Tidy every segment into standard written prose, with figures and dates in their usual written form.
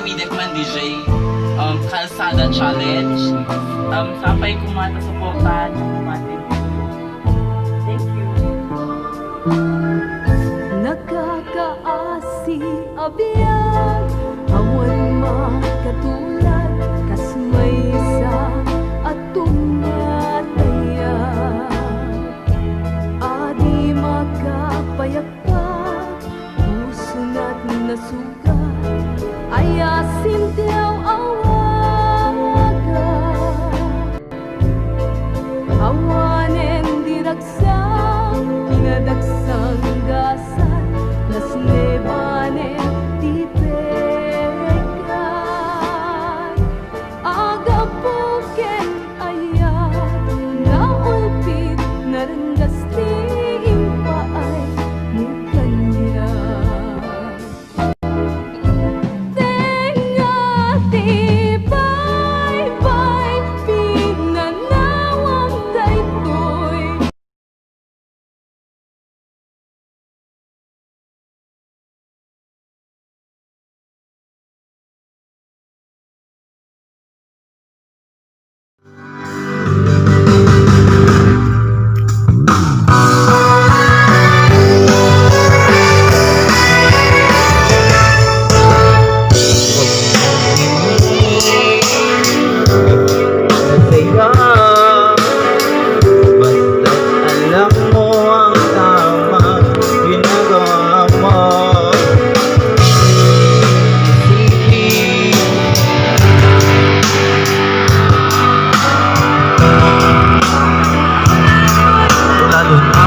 Widek Man DJ, Kalsada Challenge, Sapay Kumata Suportahan, Kumata. Thank you. Nakakaasi abiyag, awan makatulad, kasmay sa atong natayag. Adi makapayak pa, puso na't nasugat, ayasin tiyaw awaga. Awanen diragsang, kinadagsang gasan, nas nebanen di pekan. Aga puken ayat, naulpit narendas ti impaay mukanya. Tenga ti bye-bye, pinanawang daytoy. Sa'yo, basta't alam mo ang tamang ginagawa mo. Isipin, lalo na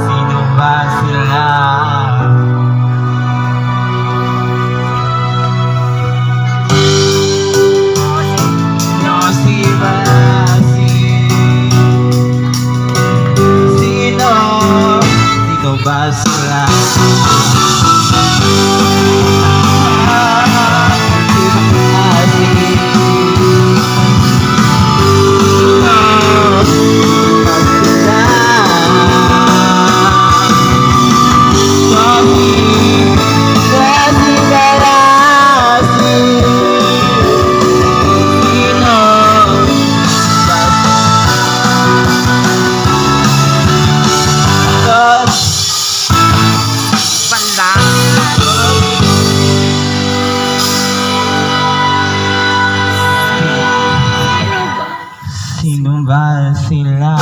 Sino ba sila? Sino ba sila? Sino ba sila?